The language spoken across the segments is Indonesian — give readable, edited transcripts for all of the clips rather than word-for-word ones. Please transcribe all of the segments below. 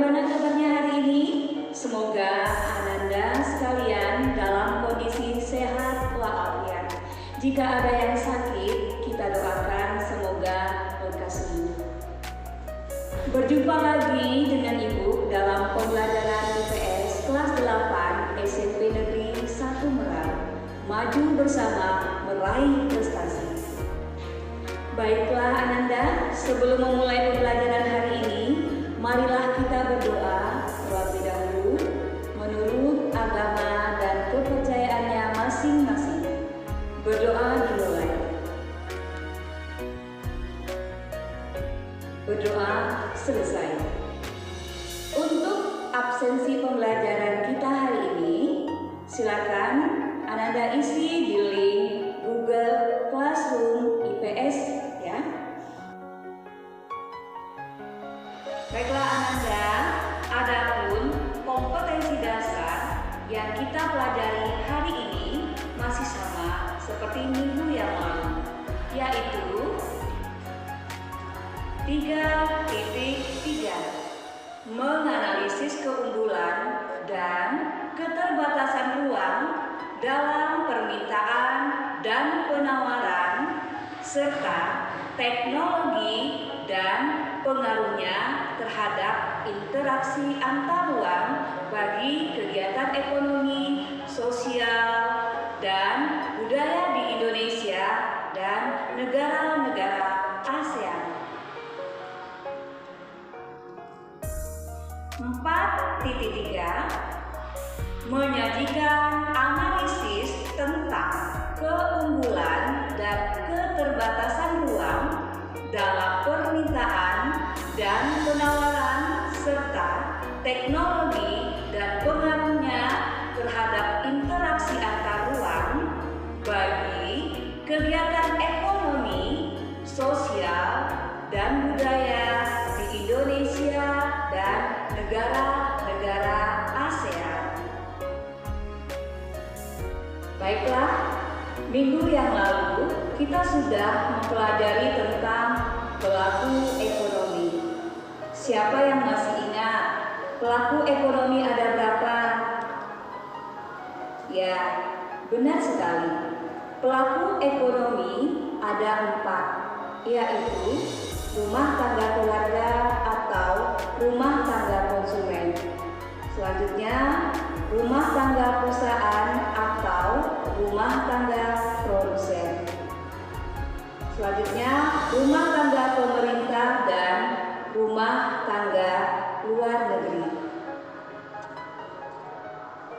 Bagaimana kabarnya hari ini? Semoga Ananda sekalian dalam kondisi sehat walafiat. Jika ada yang sakit, kita doakan semoga lekas sembuh. Berjumpa lagi dengan Ibu dalam pembelajaran IPS kelas 8 SMP Negeri 1 Merak. Maju bersama meraih prestasi. Baiklah Ananda, sebelum memulai pembelajaran hari ini, marilah kita berdoa terlebih dahulu menurut agama dan kepercayaannya masing-masing. Berdoa dimulai. Berdoa selesai. Untuk absensi pembelajaran kita hari ini, silakan Ananda isi di link Google Classroom IPS ya. Baiklah Ananda, adapun kompetensi dasar yang kita pelajari hari ini masih sama seperti minggu yang lalu, yaitu 3.3 menganalisis keunggulan dan keterbatasan ruang dalam permintaan dan penawaran serta teknologi dan pengaruhnya terhadap interaksi antar ruang bagi kegiatan ekonomi, sosial, dan budaya di Indonesia dan negara-negara ASEAN. 4.3 menyajikan analisis tentang keunggulan dan keterbatasan ruang dalam permintaan dan penawaran serta teknologi dan pengaruhnya terhadap interaksi antar ruang bagi kegiatan ekonomi, sosial, dan budaya di Indonesia dan negara-negara ASEAN. Baiklah, minggu yang lalu kita sudah mempelajari tentang pelaku ekonomi. Siapa yang masih ingat pelaku ekonomi ada berapa? Ya, benar sekali. Pelaku ekonomi ada 4, yaitu rumah tangga keluarga atau rumah tangga konsumen. Selanjutnya, rumah tangga perusahaan atau rumah tangga produsen. Selanjutnya, rumah tangga pemerintah dan rumah tangga luar negeri.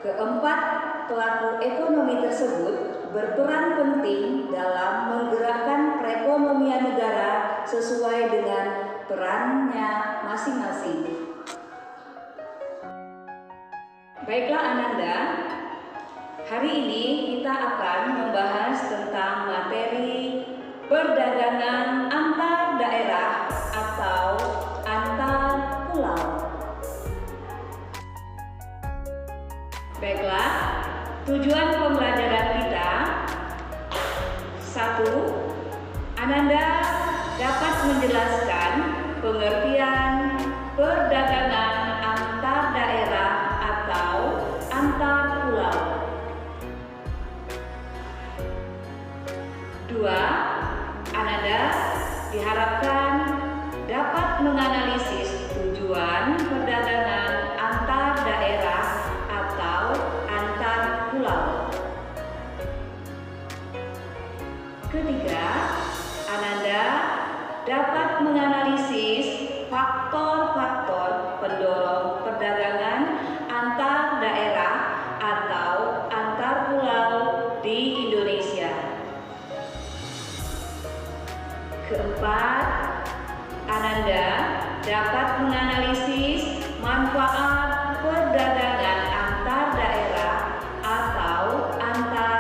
Keempat, pelaku ekonomi tersebut berperan penting dalam menggerakkan perekonomian negara sesuai dengan perannya masing-masing. Baiklah Ananda, hari ini kita akan membahas tentang materi perdagangan antar daerah atau antar pulau. Baiklah, tujuan pembelajaran kita: 1. Ananda dapat menjelaskan pengertian perdagangan antar daerah atau antar pulau. 2. Ananda diharapkan dapat menganalisis tujuan perdagangan antar daerah atau antar pulau. Ketiga, Ananda dapat menganalisis faktor-faktor pendorong perdagangan antar daerah atau antar pulau di Indonesia. Keempat, Ananda dapat menganalisis manfaat perdagangan antar daerah atau antar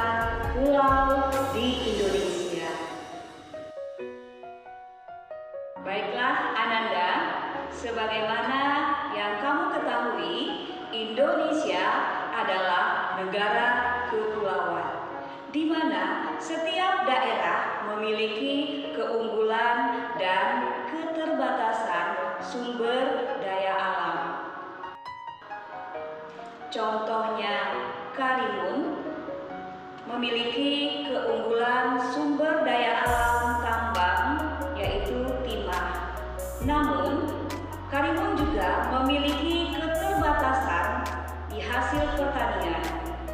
pulau di Indonesia. Baiklah Ananda, sebagaimana yang kamu ketahui, Indonesia adalah negara kepulauan, di mana setiap daerah memiliki keunggulan dan keterbatasan sumber daya alam. Contohnya, Karimun memiliki keunggulan sumber daya alam tambang yaitu timah. Namun, Karimun juga memiliki keterbatasan di hasil pertanian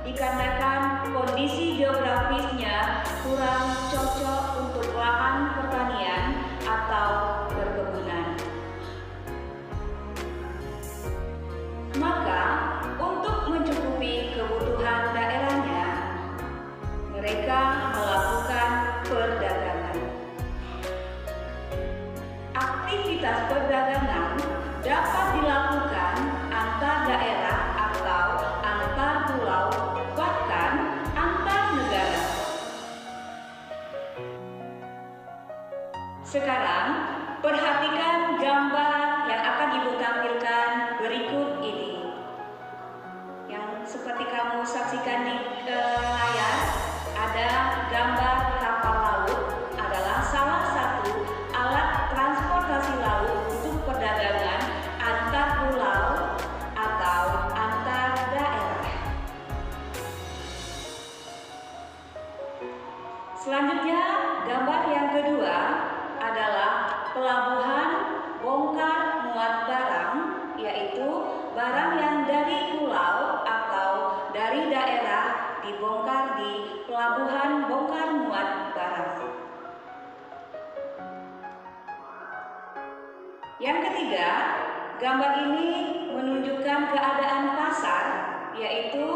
dikarenakan kondisi geografisnya kurang cocok untuk lahan pertanian atau perkebunan. Maka, untuk mencukupi kebutuhan daerahnya, mereka melakukan perdagangan. Aktivitas perdagangan dapat dilakukan antar daerah atau antar pulau, bahkan antar negara. Sekarang, perhatikan gambar yang akan Ibu tampilkan berikut ini. Yang seperti kamu saksikan di layar, ada gambar kapal laut adalah salah satu alat transportasi laut untuk perdagangan antar pulau atau antar daerah. Selanjutnya, gambar yang kedua adalah pelabuhan bongkar muat barang, yaitu barang yang dari pulau atau dari daerah dibongkar di pelabuhan bongkar muat barang. Yang ketiga, gambar ini menunjukkan keadaan pasar, yaitu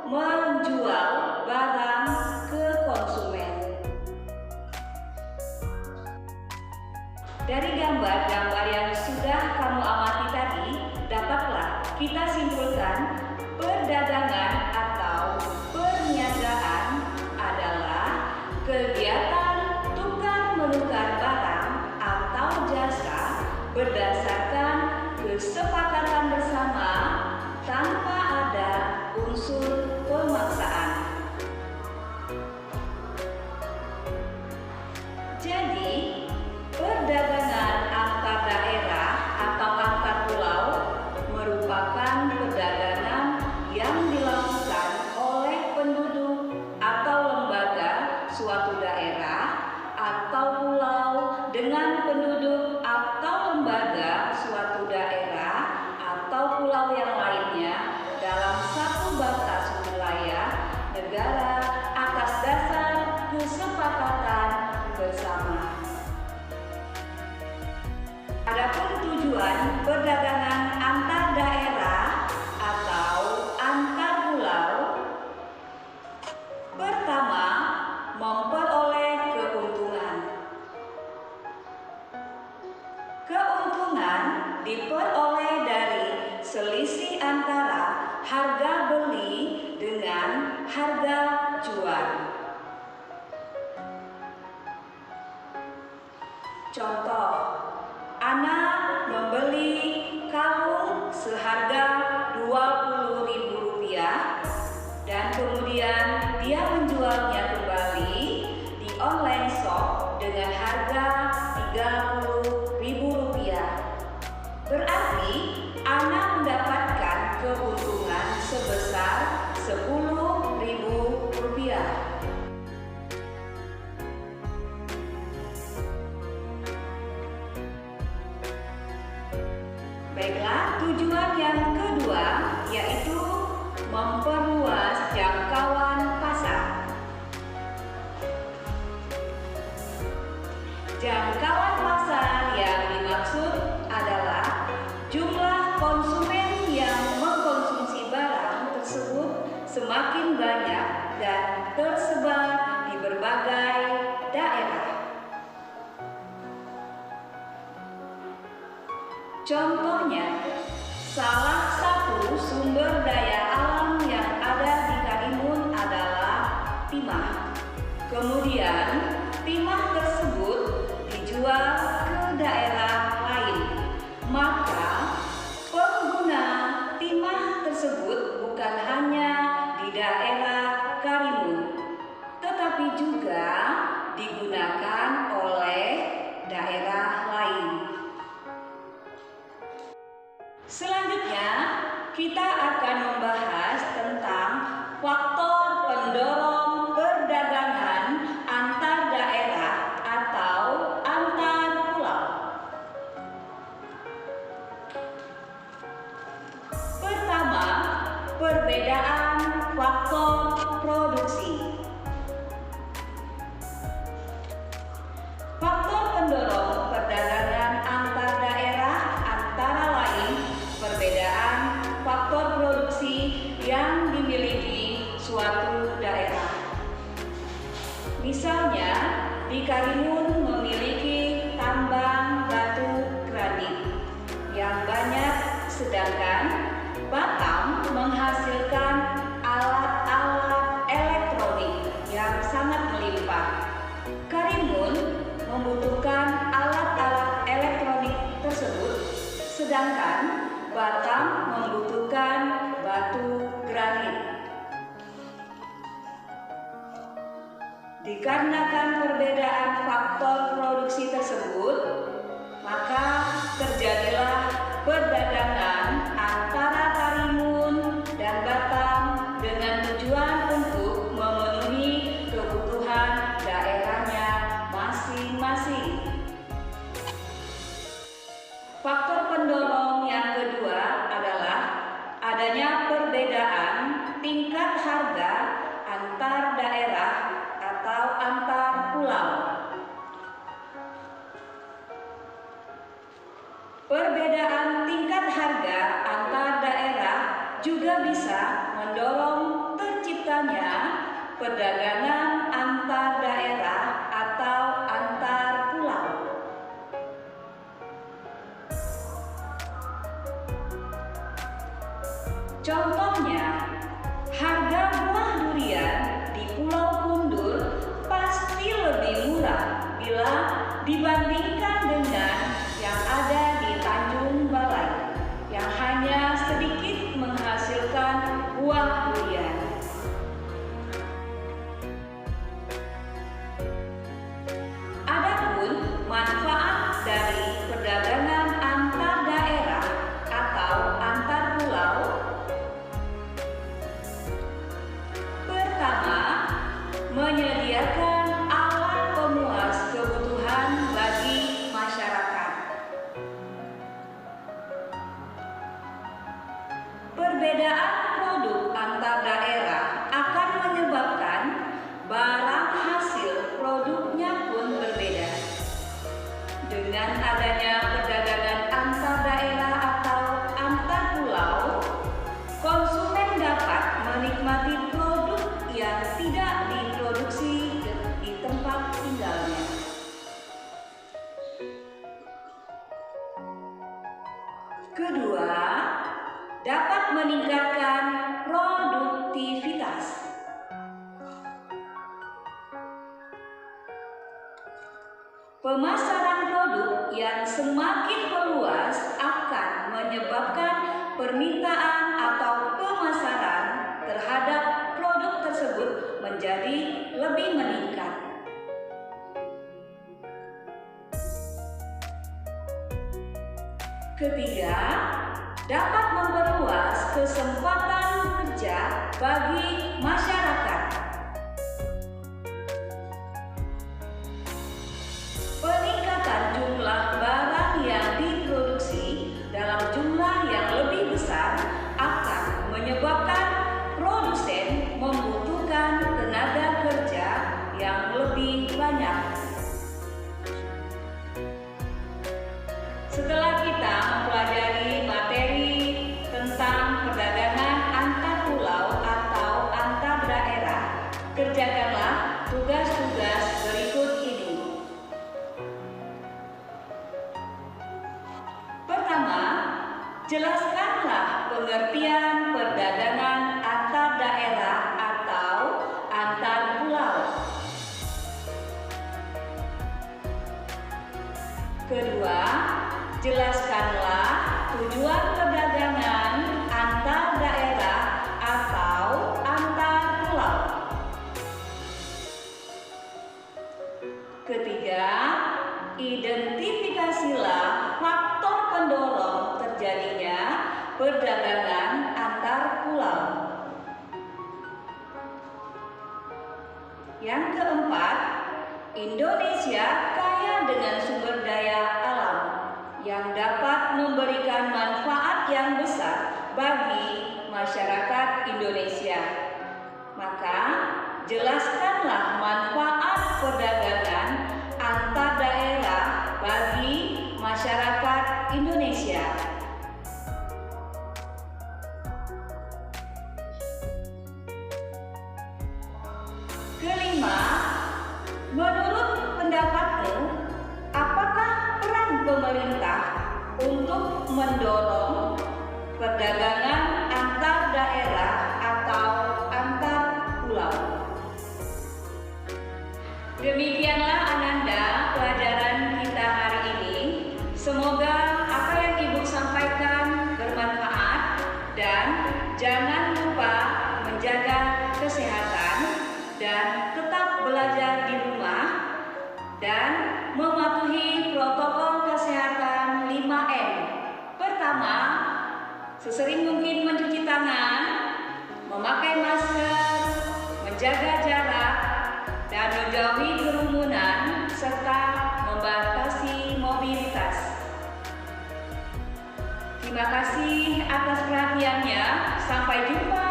menjual barang ke konsumen. Dari gambar-gambar yang sudah kamu amati tadi, dapatlah kita simpulkan perdagangan atau perniagaan adalah kegiatan tukar-menukar barang atau jasa berdasarkan kesepakatan bersama tanpa ada unsur pemaksaan. Jadi, perdagangan antar daerah atau antar pulau merupakan perdagangan yang dilakukan oleh penduduk atau lembaga suatu daerah atau pulau dengan penduduk atau lembaga suatu daerah atau pulau yang lainnya dalam satu batas wilayah negara atas dasar kesepakatan bersama. Adapun tujuan perdagangan antar daerah atau antar pulau, pertama, memperoleh keuntungan. Keuntungan diperoleh dari selisih antara harga beli dengan harga jual. Contoh, Ana membeli kalung seharga Rp20.000 dan kemudian dia menjualnya kembali di online shop dengan harga Rp30.000. Berarti Ana mendapatkan keuntungan sebesar Rp10.000. Baiklah, tujuan yang kedua yaitu memperluas jangkauan pasar. Jangkauan pasar yang dimaksud adalah jumlah konsumen yang mengkonsumsi barang tersebut semakin banyak dan tersebar di berbagai daerah. Contohnya, salah satu sumber daya alam yang ada di Karimun adalah timah. Kemudian, timah tersebut dijual ke daerah lain. Maka, pengguna timah tersebut bukan hanya di daerah Karimun, tetapi juga digunakan oleh daerah lain. Selanjutnya, kita akan membahas faktor produksi. Faktor pendorong perdagangan antar daerah antara lain perbedaan faktor produksi yang dimiliki suatu daerah. Misalnya, di Karimun memiliki tambang batu granit yang banyak, sedangkan Batam menghasilkan alat-alat elektronik yang sangat melimpah. Karimun membutuhkan alat-alat elektronik tersebut, sedangkan Batam membutuhkan batu granit. Dikarenakan perbedaan faktor produksi tersebut, maka terjadilah perdagangan antara Karimun dan Batam dengan tujuan untuk memenuhi kebutuhan daerahnya masing-masing. Faktor pendorong yang kedua adalah adanya perbedaan tingkat harga antar daerah atau antar pulau. Perbedaan tingkat harga antar daerah juga bisa mendorong terciptanya perdagangan antar daerah atau antar pulau. Contohnya, harga buah durian di Pulau Kundur pasti lebih murah bila dibandingkan dengan yang ada di Tanjung Balai yang hanya sedikit menghasilkan buah durian. Adapun manfaat dari perdagangan antar daerah atau antar pulau, pertama, menyediakan alat pemuas kebutuhan bagi masyarakat. Perbedaan produk antar daerah akan menyebabkan barang hasil produknya pun berbeda. Dengan adanya perdagangan antar daerah atau antar pulau, konsumen dapat menikmati produk yang tidak diproduksi di tempat tinggalnya. Kedua, dapat meningkatkan produktivitas. Pemasaran produk yang semakin meluas akan menyebabkan permintaan atau pemasaran terhadap produk tersebut menjadi lebih meningkat. Ketiga, dapat memperluas kesempatan kerja bagi masyarakat. Peningkatan jumlah barang yang diproduksi dalam jumlah yang lebih besar akan menyebabkan produsen membutuhkan tenaga kerja yang lebih banyak. Setelah kita mempelajari materi tentang perdagangan antar pulau atau antar daerah, kerjakanlah tugas-tugas berikut ini. Pertama, jelaskanlah pengertian perdagangan antar daerah atau antar pulau. Kedua, jelaskanlah tujuan perdagangan antar daerah atau antar pulau. Ketiga, identifikasilah faktor pendorong terjadinya perdagangan antar pulau. Yang keempat, Indonesia kaya dengan sumber daya alam yang dapat memberikan manfaat yang besar bagi masyarakat Indonesia. Maka, jelaskanlah manfaat perdagangan antar daerah bagi masyarakat Indonesia. Kelima, menurut pendapatmu, apakah peran pemerintah untuk mendorong perdagangan antar daerah atau antar pulau? Demikianlah Ananda pelajaran kita hari ini. Semoga apa yang Ibu sampaikan bermanfaat dan jangan lupa menjaga kesehatan dan tetap belajar di rumah dan mematuhi protokol kesehatan 5M. Pertama, sesering mungkin mencuci tangan, memakai masker, menjaga jarak, dan menjauhi kerumunan serta membatasi mobilitas. Terima kasih atas perhatiannya. Sampai jumpa.